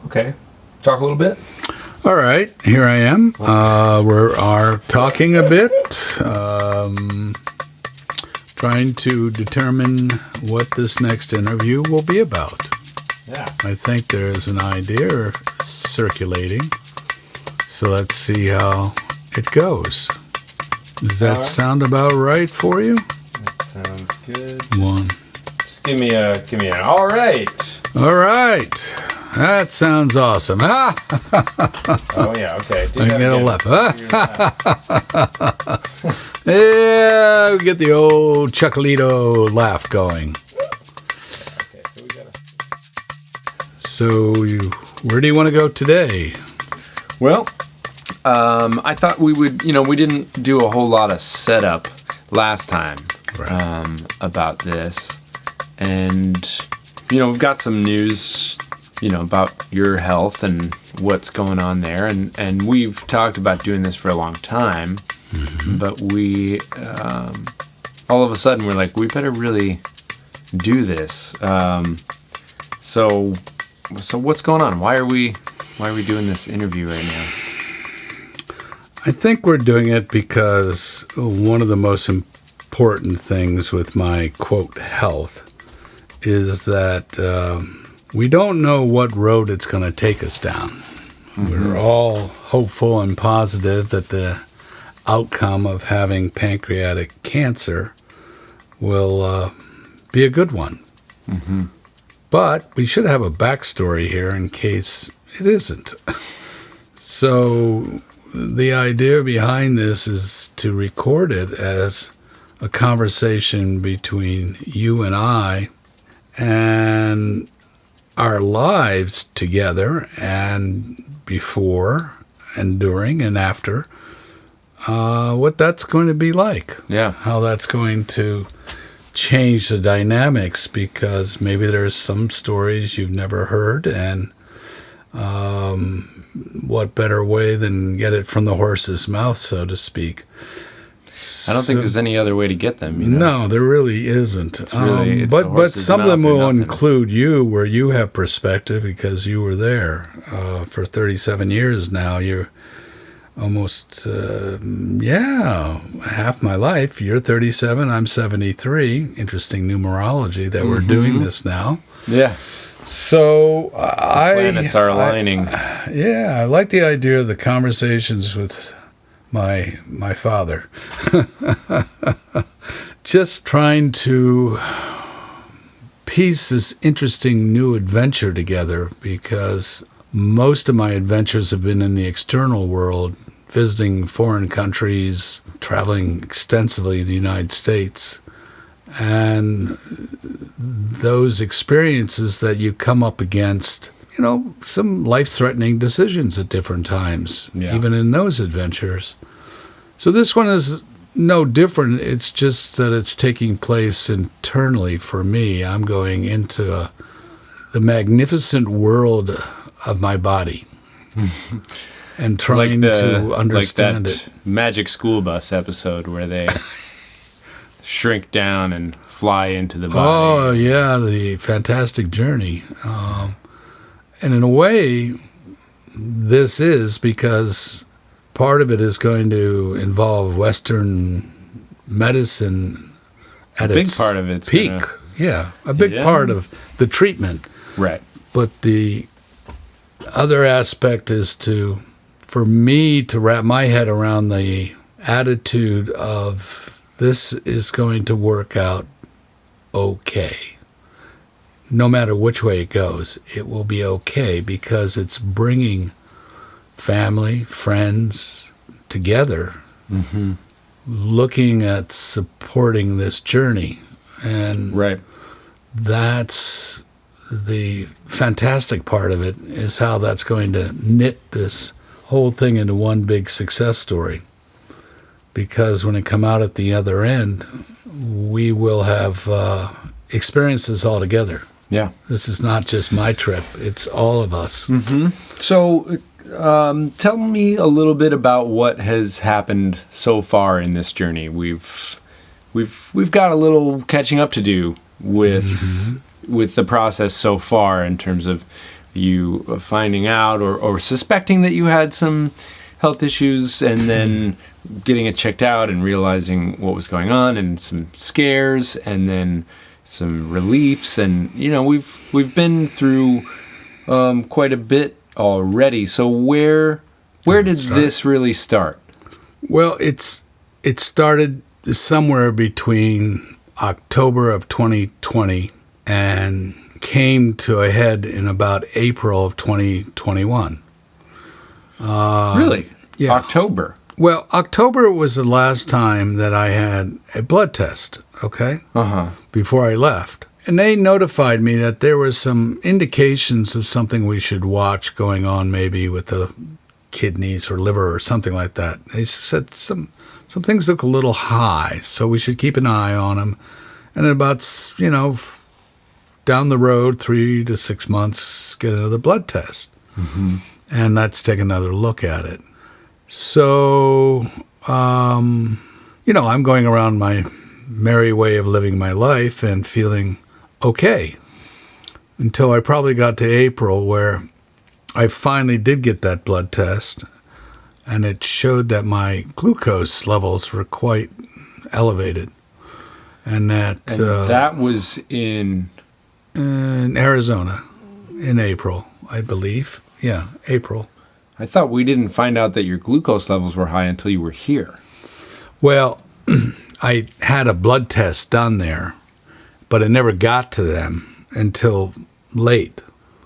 Okay. Talk a little bit. All right, here I am. We are talking a bit, trying to determine what this next interview will be about. Yeah. I think there's an idea circulating, so let's see how it goes. Does that sound about right for you? That sounds good. One. Just give me an all right. All right. That sounds awesome. Ah! Oh, yeah, okay. I get a left. Yeah, we get the old Chuckalito laugh going. Okay, so we gotta... So, where do you want to go today? Well, I thought we would, we didn't do a whole lot of setup last time about this. And, we've got some news, about your health and what's going on there. And we've talked about doing this for a long time. Mm-hmm. But we, all of a sudden, we're like, we better really do this. So what's going on? Why are we doing this interview right now? I think we're doing it because one of the most important things with my, quote, health is that we don't know what road it's going to take us down. Mm-hmm. We're all hopeful and positive that the outcome of having pancreatic cancer will be a good one. Mm-hmm. But we should have a backstory here in case it isn't. So the idea behind this is to record it as a conversation between you and I and our lives together, and before and during and after, what that's going to be like. Yeah. How that's going to change the dynamics, because maybe there's some stories you've never heard, and what better way than get it from the horse's mouth, so to speak. I don't think there's any other way to get them. No, there really isn't. It's really, but some of them will include you, where you have perspective because you were there for 37 years now. You're almost, half my life. You're 37, I'm 73. Interesting numerology that we're doing this now. Yeah. So planets are aligning. I like the idea of the conversations with my father. Just trying to piece this interesting new adventure together, because most of my adventures have been in the external world, visiting foreign countries, traveling extensively in the United States. And those experiences that you come up against, some life-threatening decisions at different times, even in those adventures. So this one is no different. It's just that it's taking place internally for me. I'm going into the magnificent world of my body and trying to understand like that it. Magic School Bus episode where they shrink down and fly into the body. Oh, yeah, the fantastic journey. And in a way, this is because part of it is going to involve Western medicine at its part of it's peak. A big part of the treatment. Right. But the other aspect is for me to wrap my head around the attitude of this is going to work out okay. No matter which way it goes, it will be okay, because it's bringing family, friends together, looking at supporting this journey. And that's the fantastic part of it, is how that's going to knit this whole thing into one big success story. Because when it come out at the other end, we will have experiences all together. Yeah. This is not just my trip. It's all of us. Mm-hmm. So tell me a little bit about what has happened so far in this journey. We've got a little catching up to do with the process so far, in terms of you finding out or suspecting that you had some health issues, and then getting it checked out and realizing what was going on, and some scares, and then some reliefs. And we've been through quite a bit already. So where did this really start? Well, it started somewhere between October of 2020 and came to a head in about April of 2021. Really? Yeah. October? Well, October was the last time that I had a blood test, okay? Before I left. And they notified me that there was some indications of something we should watch going on, maybe with the kidneys or liver or something like that. They said some things look a little high, so we should keep an eye on them. And about, down the road, 3 to 6 months, get another blood test. And let's take another look at it. So, I'm going around my merry way of living my life and feeling okay until I probably got to April, where I finally did get that blood test, and it showed that my glucose levels were quite elevated. And that was in Arizona in April, I believe. Yeah, April. I thought we didn't find out that your glucose levels were high until you were here. Well, I had a blood test done there, but it never got to them until late.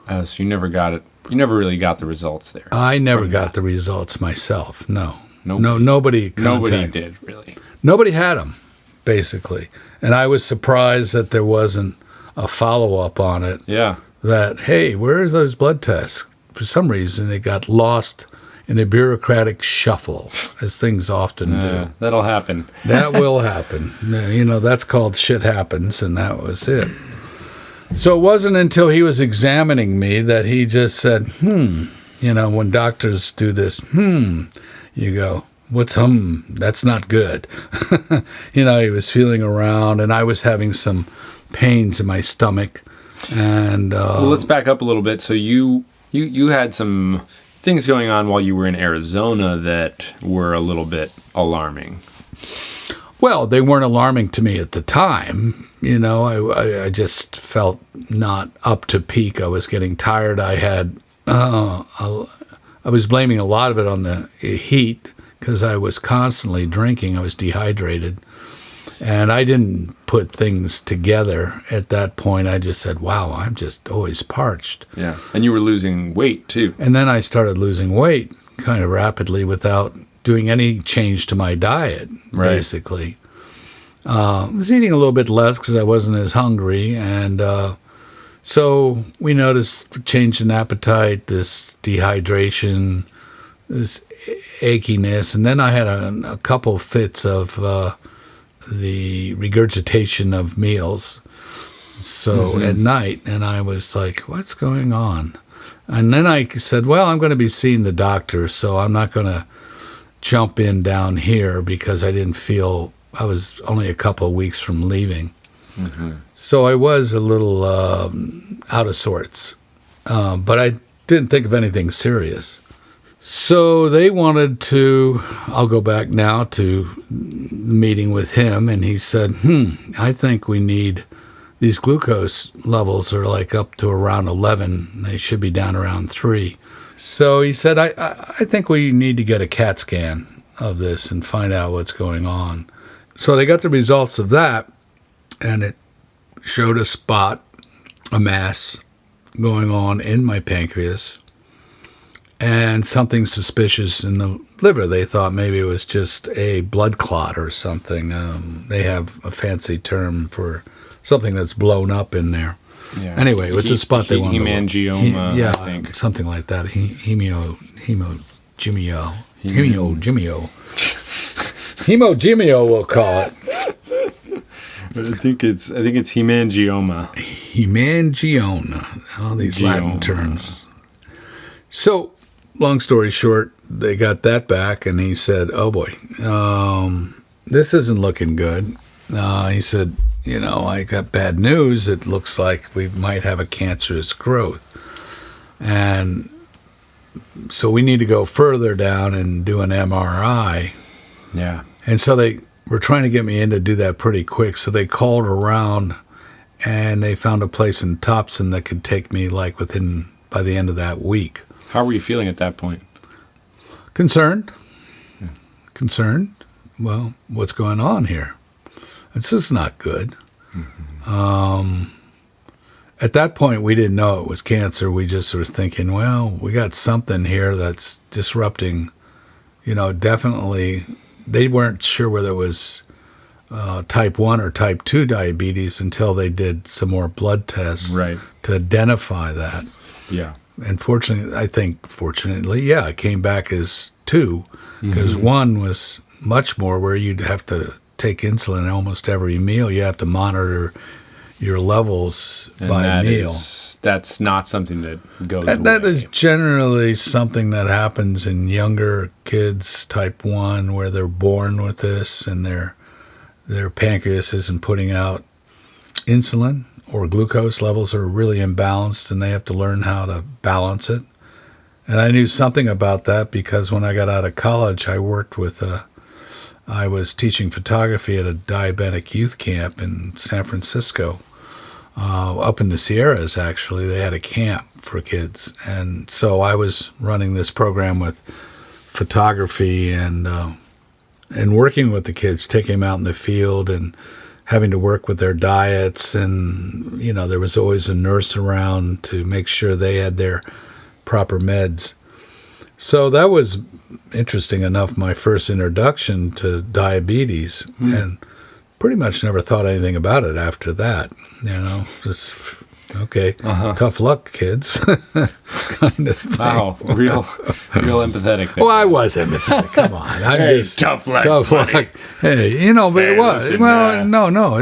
So you never got it. You never really got the results there. I never got the results myself. No. Nobody did, really. Nobody had them, basically. And I was surprised that there wasn't a follow-up on it. Yeah. That, hey, where are those blood tests? For some reason, it got lost in a bureaucratic shuffle, as things often do. That'll happen. That will happen. That's called shit happens, and that was it. So it wasn't until he was examining me that he just said, when doctors do this, you go, what's that's not good. He was feeling around, and I was having some pains in my stomach. And well, let's back up a little bit. So you had some things going on while you were in Arizona that were a little bit alarming. Well, they weren't alarming to me at the time. I just felt not up to peak. I was getting tired. I was blaming a lot of it on the heat because I was constantly drinking. I was dehydrated. And I didn't put things together at that point. I just said, wow, I'm just always parched. Yeah. And you were losing weight, too. And then I started losing weight kind of rapidly without doing any change to my diet, basically. I was eating a little bit less because I wasn't as hungry. And so we noticed change in appetite, this dehydration, this achiness. And then I had a couple fits of the regurgitation of meals. So at night, and I was like, what's going on? And then I said, well, I'm going to be seeing the doctor, so I'm not going to jump in down here because I didn't feel, I was only a couple of weeks from leaving. So I was a little out of sorts, but I didn't think of anything serious. So they wanted to, I'll go back now to meeting with him, and he said, I think we need, these glucose levels are like up to around 11. They should be down around 3. So he said, I think we need to get a CAT scan of this and find out what's going on. So they got the results of that, and it showed a spot, a mass going on in my pancreas, and something suspicious in the liver. They thought maybe it was just a blood clot or something. They have a fancy term for something that's blown up in there. Yeah. Anyway, it was a spot they wanted hemangioma, yeah, I think. Something like that. Hemogymio. Hemogymio, we'll call it. I think it's hemangioma. Hemangioma. All these Latin terms. So, long story short, they got that back, and he said, oh boy, this isn't looking good. He said, I got bad news. It looks like we might have a cancerous growth. And so we need to go further down and do an MRI. Yeah. And so they were trying to get me in to do that pretty quick. So they called around and they found a place in Thompson that could take me like by the end of that week. How were you feeling at that point? Concerned. Concerned. Well, what's going on here? It's just not good. At that point, we didn't know it was cancer. We just were thinking, well, we got something here that's disrupting, definitely. They weren't sure whether it was type 1 or type 2 diabetes until they did some more blood tests to identify that. Yeah. And fortunately, it came back as 2, because 1 was much more where you'd have to take insulin almost every meal. You have to monitor your levels by meal. That's not something that goes away. That is generally something that happens in younger kids, type 1, where they're born with this and their pancreas isn't putting out insulin, or glucose levels are really imbalanced and they have to learn how to balance it. And I knew something about that because when I got out of college, I was teaching photography at a diabetic youth camp in San Francisco. Up in the Sierras, actually, they had a camp for kids. And so I was running this program with photography and working with the kids, taking them out in the field and having to work with their diets. And, there was always a nurse around to make sure they had their proper meds. So that was, interesting enough, my first introduction to diabetes. And pretty much never thought anything about it after that. Just okay. Tough luck, kids. Kind of thing. Wow, real empathetic. Well, I was empathetic. Come on, I'm just tough luck. Hey, but it was. Well, no.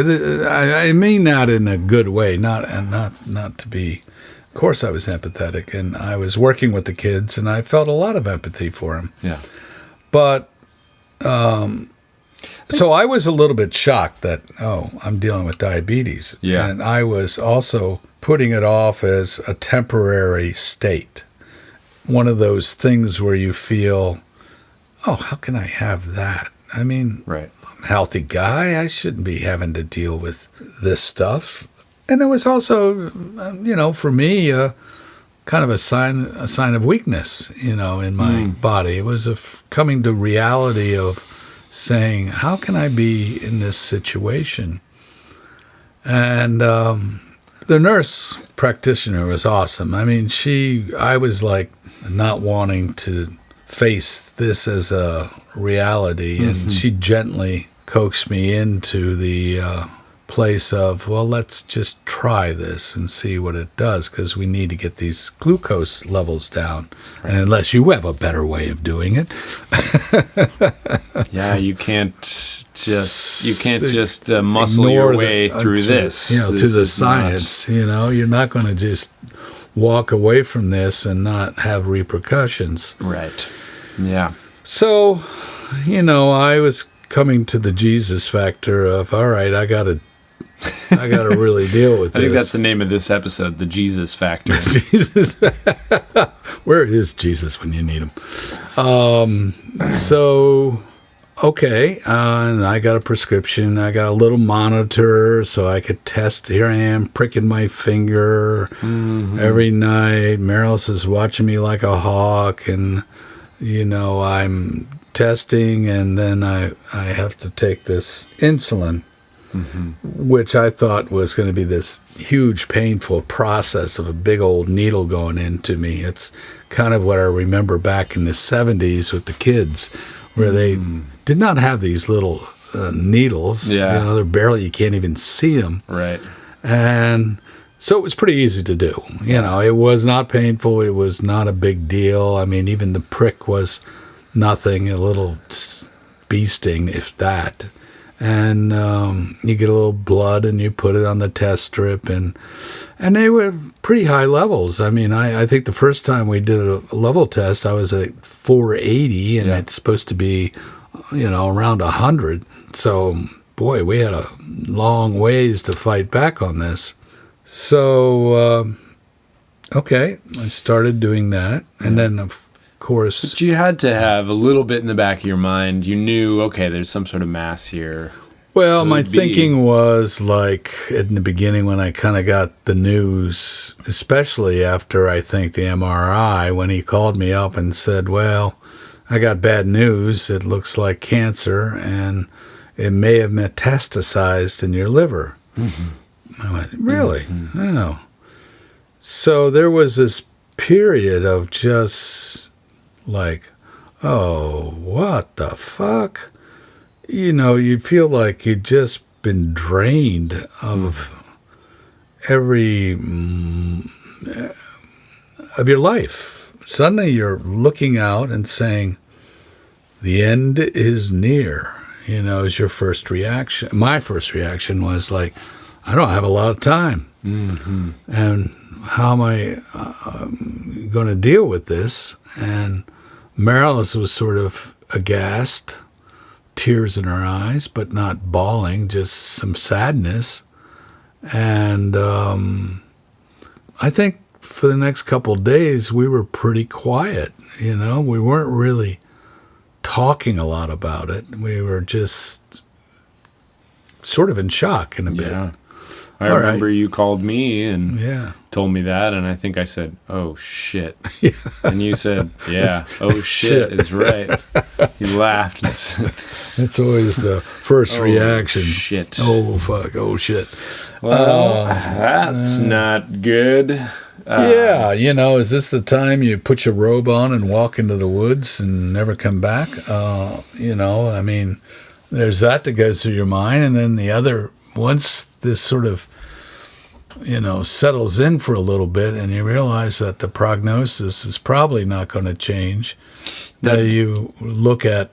I mean that in a good way, not to be. Of course, I was empathetic, and I was working with the kids, and I felt a lot of empathy for them. Yeah, but. So I was a little bit shocked that, I'm dealing with diabetes. Yeah. And I was also putting it off as a temporary state. One of those things where you feel, how can I have that? I mean, I'm a healthy guy. I shouldn't be having to deal with this stuff. And it was also, for me, kind of a sign of weakness, in my body. It was coming to reality of saying, how can I be in this situation? And the nurse practitioner was awesome. I mean, I was like not wanting to face this as a reality, and she gently coaxed me into the place of, well, let's just try this and see what it does, because we need to get these glucose levels down. And unless you have a better way of doing it. Yeah, you can't just muscle your way through this. Through the science. You're not going to just walk away from this and not have repercussions. Right. Yeah. So, I was coming to the Jesus factor of, all right, I got to really deal with this. I think that's the name of this episode, the Jesus Factor. Jesus. Where is Jesus when you need him? So, okay, and I got a prescription. I got a little monitor so I could test. Here I am pricking my finger every night. Meryl is watching me like a hawk, and, I'm testing, and then I have to take this insulin. Which I thought was going to be this huge, painful process of a big old needle going into me. It's kind of what I remember back in the 70s with the kids, where they did not have these little needles. Yeah. You can't even see them. Right. And so it was pretty easy to do. It was not painful. It was not a big deal. I mean, even the prick was nothing, a little bee sting, if that. And you get a little blood and you put it on the test strip, and they were pretty high levels. I mean, I think the first time we did a level test, I was at 480, and it's supposed to be, around 100. So, boy, we had a long ways to fight back on this. So Okay, I started doing that, and then of course, But you had to have a little bit in the back of your mind. You knew, okay, there's some sort of mass here. well, my Could be. thinking was like in the beginning when I kind of got the news, especially after I think the MRI, when he called me up and said, "Well, I got bad news. It looks like cancer, and it may have metastasized in your liver." Mm-hmm. I went, "Really? Mm-hmm. Oh." So there was this period of just like, oh, what the fuck? You know, you feel like you'd just been drained of every of your life. Suddenly you're looking out and saying, the end is near, you know, is your first reaction. My first reaction was like, I don't have a lot of time. Mm-hmm. And how am I going to deal with this? And Marilyn was sort of aghast, tears in her eyes, but not bawling, just some sadness. And I think for the next couple of days, we were pretty quiet. You know, we weren't really talking a lot about it. We were just sort of in shock in a bit. Yeah. I remember you called me and told me that, and I think I said, "Oh shit," and you said, "Yeah, oh shit is right." You laughed. It's always the first reaction. Shit. Oh fuck. Oh shit. Well, that's not good. Yeah, you know, is this the time you put your robe on and walk into the woods and never come back? You know, I mean, there's that goes through your mind, and then the other, once this sort of, you know, settles in for a little bit and you realize that the prognosis is probably not going to change, that you look at,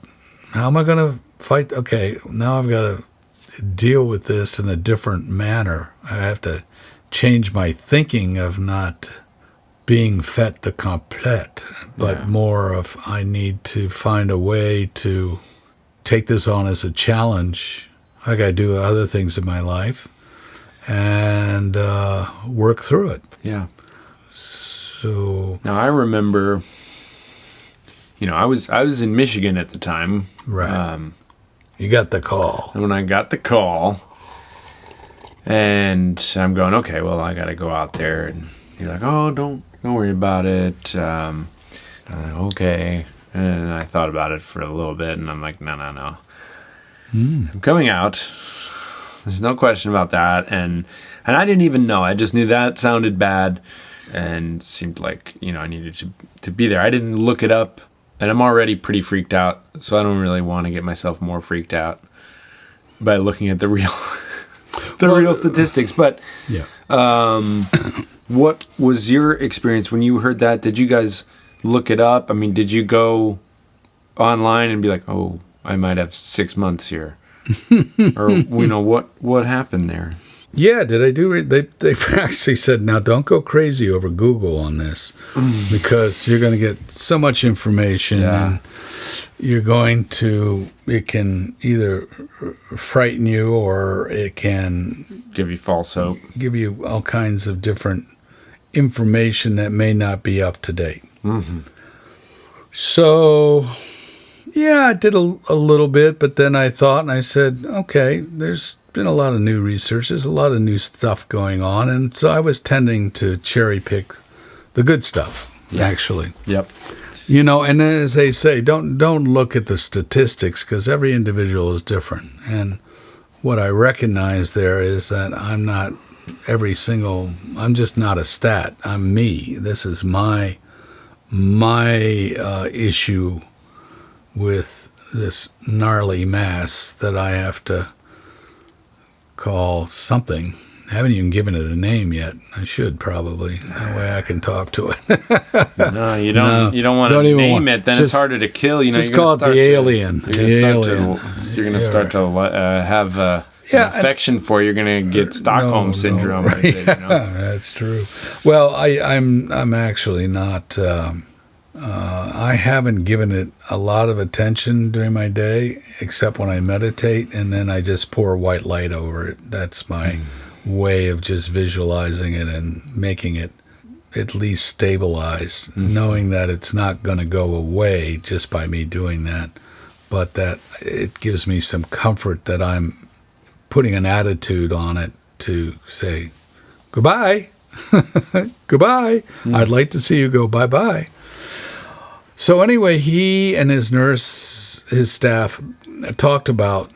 how am I going to fight? Okay, now I've got to deal with this in a different manner. I have to change my thinking of not being fait accompli, but more of I need to find a way to take this on as a challenge, like I do other things in my life, and work through it. Yeah. So now I remember, you know, I was in Michigan at the time. Right. You got the call. And when I got the call, and I'm going, okay, well, I got to go out there. And you're like, oh, don't worry about it. I'm like, okay. And I thought about it for a little bit, and I'm like, no. I'm coming out. There's no question about that. And I didn't even know. I just knew that sounded bad and seemed like, you know, I needed to be there. I didn't look it up, and I'm already pretty freaked out, so I don't really want to get myself more freaked out by looking at the real real statistics. But what was your experience when you heard that? Did you guys look it up? I mean, did you go online and be like, oh, I might have 6 months here? Or, you know, what happened there? Yeah, did I do it? They actually said, now don't go crazy over Google on this, because you're going to get so much information, and you're going to, it can either frighten you or it can give you false hope, give you all kinds of different information that may not be up to date. Mm-hmm. So, yeah, I did a little bit, but then I thought, and I said, okay, there's been a lot of new research, there's a lot of new stuff going on, and so I was tending to cherry pick the good stuff, actually. Yep. You know, and as they say, don't look at the statistics, because every individual is different. And what I recognize there is that I'm not I'm just not a stat. I'm me. This is my issue with this gnarly mass that I have to call something. I haven't even given it a name yet. I should probably. That way I can talk to it. No, you don't. You don't want to name it. Then it's harder to kill. You know, just call it the alien. You're going to start to have affection for. You're going to get Stockholm syndrome. Right there, you know? That's true. Well, I'm actually not. I haven't given it a lot of attention during my day, except when I meditate, and then I just pour white light over it. That's my way of just visualizing it and making it at least stabilize, knowing that it's not going to go away just by me doing that, but that it gives me some comfort that I'm putting an attitude on it to say, goodbye, goodbye. I'd like to see you go bye-bye. So anyway, he and his nurse, his staff, talked about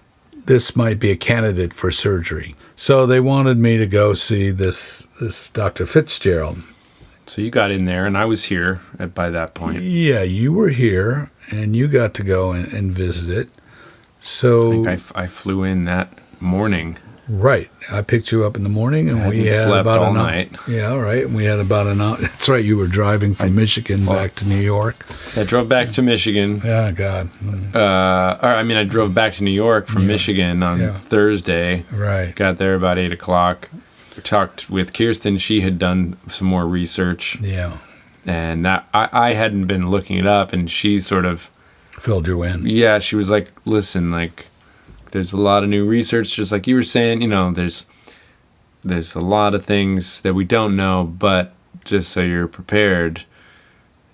this might be a candidate for surgery. So they wanted me to go see this Dr. Fitzgerald. So you got in there, and I was here by that point. Yeah, you were here, and you got to go and visit it. So I flew in that morning. Right. I picked you up in the morning, and we had slept about all an hour. night. Yeah, all right. And we had about an hour. That's right. You were driving from Michigan back to New York. I drove back to Michigan. Yeah, God. I drove back to New York from Michigan on Thursday. Right. Got there about 8 o'clock. Talked with Kirsten. She had done some more research. Yeah. And I hadn't been looking it up, and she sort of filled you in. Yeah, she was like, listen, like, there's a lot of new research, just like you were saying, there's a lot of things that we don't know, but just so you're prepared,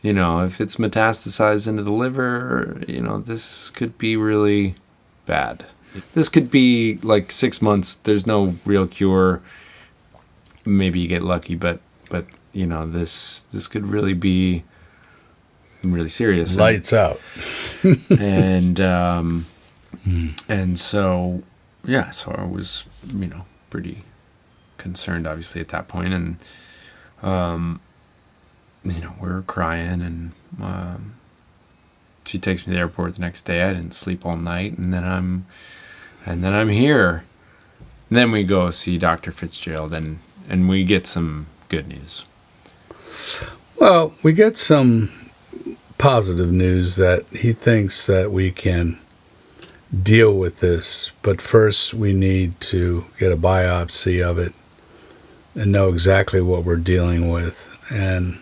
if it's metastasized into the liver, this could be really bad. This could be like 6 months. There's no real cure. Maybe you get lucky, but this could really be really serious. Lights out. And so I was, pretty concerned, obviously, at that point. And, we were crying, and she takes me to the airport the next day. I didn't sleep all night, and then I'm here. And then we go see Dr. Fitzgerald, and we get some good news. Well, we get some positive news that he thinks that we can deal with this, but first we need to get a biopsy of it and know exactly what we're dealing with. And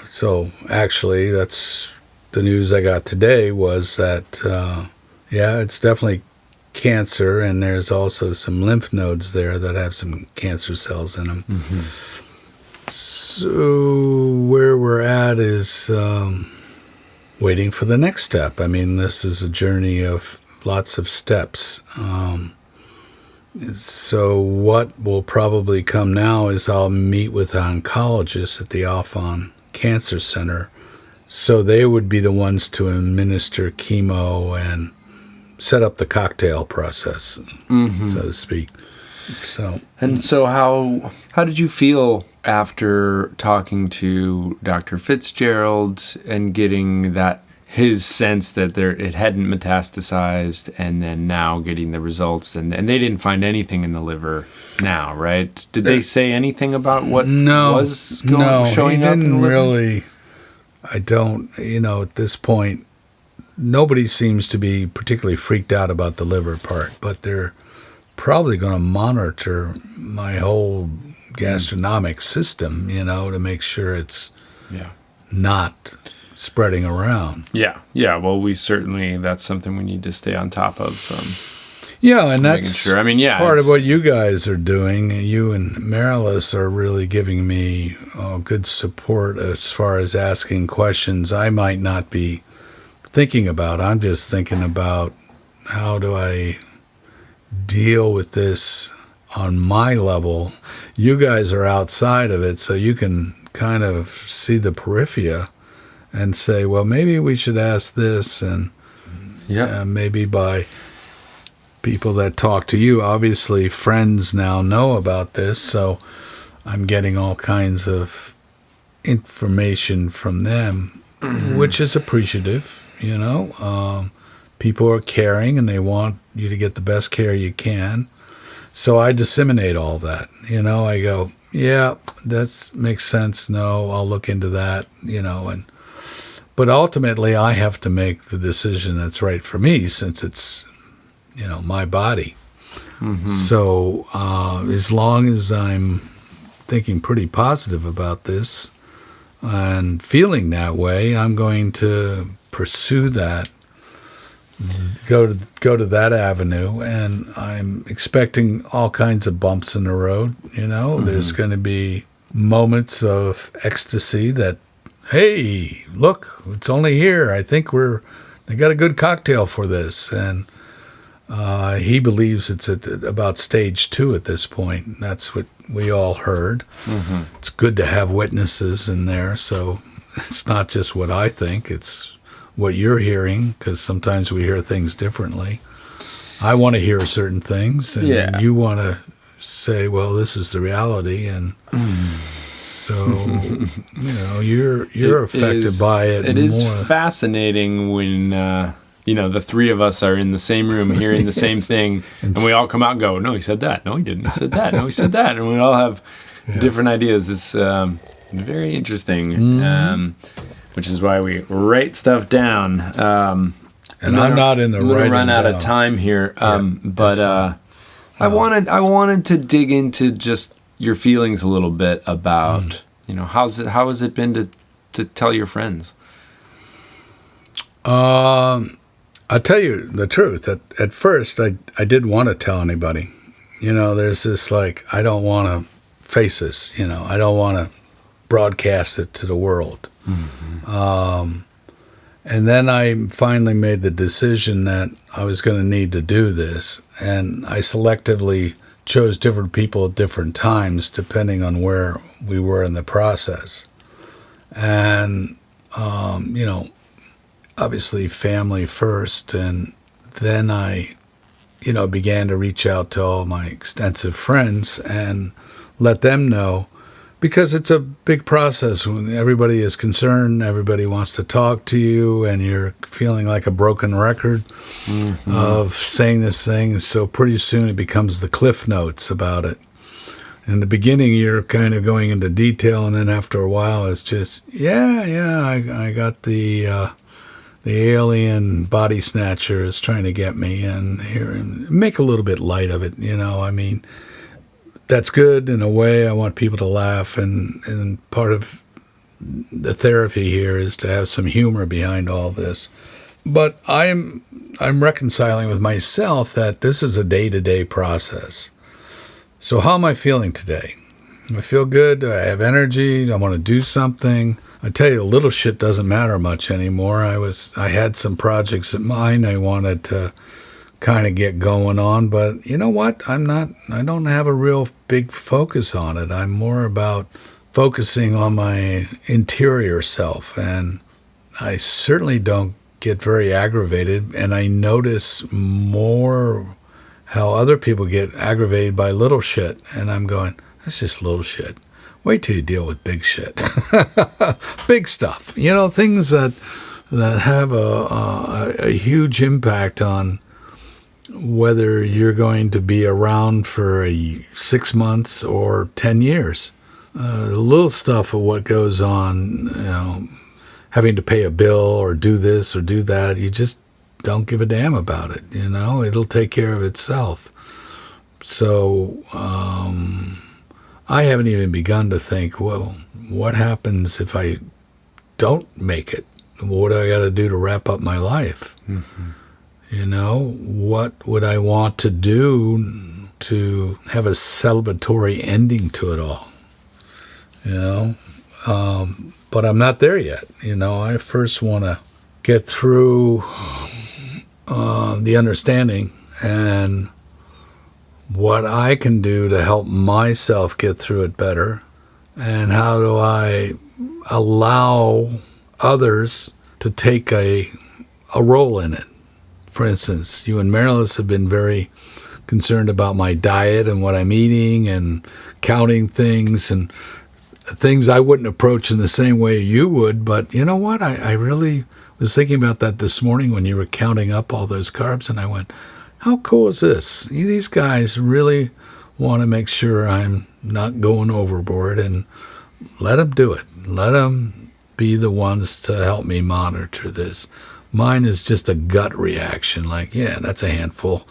so actually that's the news I got today, was that it's definitely cancer, and there's also some lymph nodes there that have some cancer cells in them. So where we're at is waiting for the next step. I mean, this is a journey of lots of steps. So what will probably come now is I'll meet with oncologists at the Alphon Cancer Center. So they would be the ones to administer chemo and set up the cocktail process, so to speak. So how did you feel after talking to Dr. Fitzgerald and getting that, his sense that it hadn't metastasized, and then now getting the results, and they didn't find anything in the liver now, right? Did they say anything about what was showing up in the liver? Really. I don't, at this point, nobody seems to be particularly freaked out about the liver part, but they're probably going to monitor my whole gastronomic system, to make sure it's not spreading around. Yeah. Well, that's something we need to stay on top of. And that's sure. part of what you guys are doing. You and Marilis are really giving me good support as far as asking questions I might not be thinking about. I'm just thinking about, how do I deal with this on my level? You guys are outside of it, so you can kind of see the periphery and say, well, maybe we should ask this, and maybe by people that talk to you. Obviously, friends now know about this, so I'm getting all kinds of information from them, which is appreciative, People are caring, and they want you to get the best care you can. So I disseminate all that. I go, yeah, that makes sense. No, I'll look into that, But ultimately, I have to make the decision that's right for me, since it's, my body. So as long as I'm thinking pretty positive about this and feeling that way, I'm going to pursue that, go to that avenue, and I'm expecting all kinds of bumps in the road. There's going to be moments of ecstasy that, hey, look, it's only here. I think they got a good cocktail for this. And he believes it's at about stage 2 at this point. That's what we all heard. Mm-hmm. It's good to have witnesses in there, so it's not just what I think, it's what you're hearing, because sometimes we hear things differently. I want to hear certain things, and you want to say, well, this is the reality, and so you're affected by it. It is fascinating when the three of us are in the same room hearing the same thing, and we all come out and go, no, he said that, no, he didn't, he said that, no, he said that, and we all have different ideas. It's very interesting, which is why we write stuff down. And I'm not in the writing down. We're run out of time here, but I wanted to dig into just your feelings a little bit about how has it been to tell your friends? I'll tell you the truth. At first, I didn't want to tell anybody. There's this I don't want to face this. I don't want to broadcast it to the world. Mm-hmm. And then I finally made the decision that I was going to need to do this. And I selectively chose different people at different times, depending on where we were in the process. And, obviously family first. And then I, began to reach out to all my extensive friends and let them know, because it's a big process when everybody is concerned, everybody wants to talk to you, and you're feeling like a broken record of saying this thing. So pretty soon it becomes the cliff notes about it. In the beginning, you're kind of going into detail, and then after a while, it's just, I got the alien body snatcher is trying to get me, and here, and make a little bit light of it, that's good in a way. I want people to laugh, and part of the therapy here is to have some humor behind all this. But I'm reconciling with myself that this is a day-to-day process. So how am I feeling today? I feel good. I have energy. I want to do something. I tell you, the little shit doesn't matter much anymore. I had some projects in mind I wanted to kind of get going on, but you know what? I don't have a real big focus on it. I'm more about focusing on my interior self, and I certainly don't get very aggravated, and I notice more how other people get aggravated by little shit, and I'm going, that's just little shit. Wait till you deal with big shit. Big stuff. Things that have a huge impact on whether you're going to be around for 6 months or 10 years. The little stuff of what goes on, having to pay a bill or do this or do that, you just don't give a damn about it. It'll take care of itself. So I haven't even begun to think, well, what happens if I don't make it? What do I got to do to wrap up my life? Mm-hmm. What would I want to do to have a celebratory ending to it all? But I'm not there yet. I first want to get through the understanding and what I can do to help myself get through it better, and how do I allow others to take a role in it. For instance, you and Marilyn have been very concerned about my diet and what I'm eating and counting things and things I wouldn't approach in the same way you would. But you know what? I really was thinking about that this morning when you were counting up all those carbs, and I went, how cool is this? These guys really want to make sure I'm not going overboard, and let them do it. Let them be the ones to help me monitor this. Mine is just a gut reaction, that's a handful.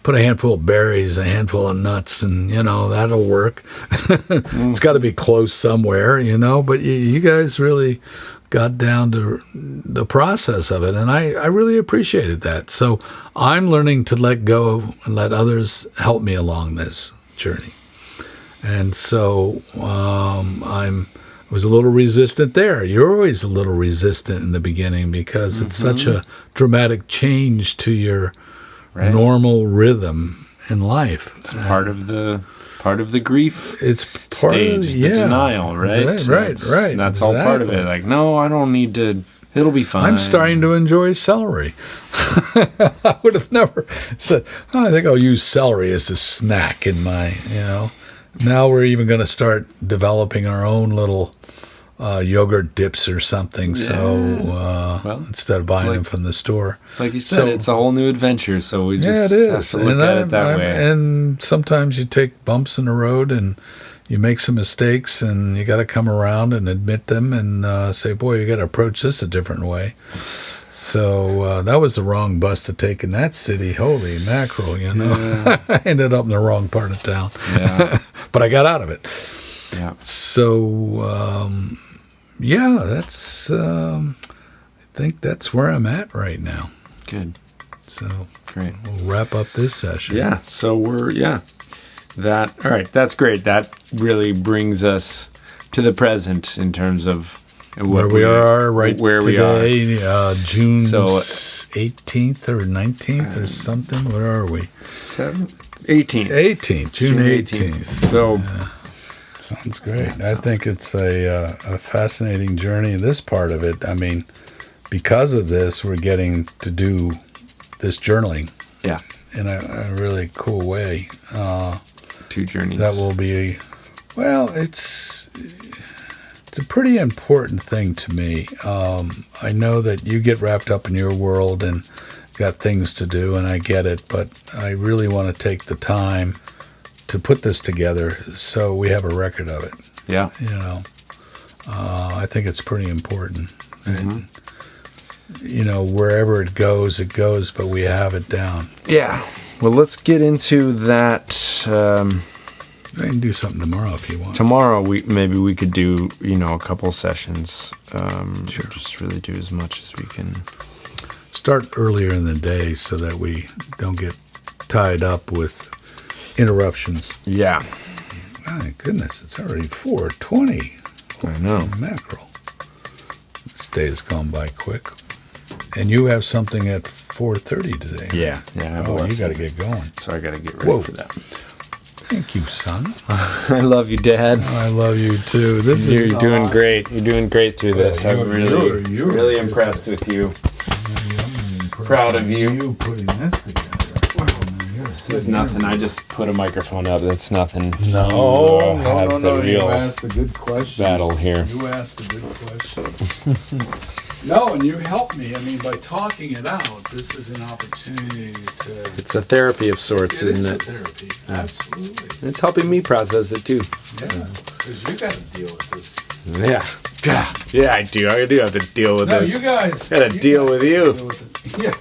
Put a handful of berries, a handful of nuts, and, that'll work. It's got to be close somewhere, but you guys really got down to the process of it, and I really appreciated that. So I'm learning to let go and let others help me along this journey. And so I was a little resistant there. You're always a little resistant in the beginning because it's such a dramatic change to your normal rhythm in life. It's part of the grief. It's part stage, of the denial, right? Right. That's all part of it. Like, no, I don't need to. It'll be fine. I'm starting to enjoy celery. I would have never said, I think I'll use celery as a snack in my, Now we're even going to start developing our own little yogurt dips or something. Yeah. So instead of buying them from the store. It's like you said, it's a whole new adventure. So we just have to look at it that way. And sometimes you take bumps in the road and you make some mistakes, and you got to come around and admit them and say, boy, you got to approach this a different way. So that was the wrong bus to take in that city. Holy mackerel, Yeah. I ended up in the wrong part of town. Yeah. But I got out of it. Yeah. So, that's, I think that's where I'm at right now. Good. So great. We'll wrap up this session. Yeah. So all right, that's great. That really brings us to the present in terms of where we are where today, we are. June 18th or 19th or something. Where are we? 18th. June 18th. So sounds great. I think it's a fascinating journey. This part of it, I mean, because of this, we're getting to do this journaling. Yeah. In a really cool way. 2 journeys. That will be, it's a pretty important thing to me. I know that you get wrapped up in your world and got things to do, and I get it, but I really want to take the time to put this together so we have a record of it. Yeah. I think it's pretty important. Mm-hmm. And, wherever it goes, but we have it down. Yeah. Well, let's get into that. I can do something tomorrow if you want. Tomorrow, maybe we could do, a couple sessions. Sure. Just really do as much as we can. Start earlier in the day so that we don't get tied up with interruptions. Yeah. My goodness, it's already 4:20. I know. Mackerel. This day has gone by quick. And you have something at 4:30 today. Right? Yeah. Oh, you got to get going. So I got to get ready for that. Thank you, son. I love you, Dad. I love you too. You're doing great. You're doing great through this. I'm really impressed with you. Proud of you. You putting this together. This is nothing. I just put a microphone up. That's nothing. No. You asked a good question. Battle here. You asked a good question. No, and you helped me. I mean, by talking it out, this is an opportunity to... It's a therapy of sorts, isn't it? It is a therapy. Absolutely. It's helping me process it, too. Yeah, because you got to deal with this. Yeah, I do. I do have to deal with this. No, you guys... Got to deal with you. Yeah.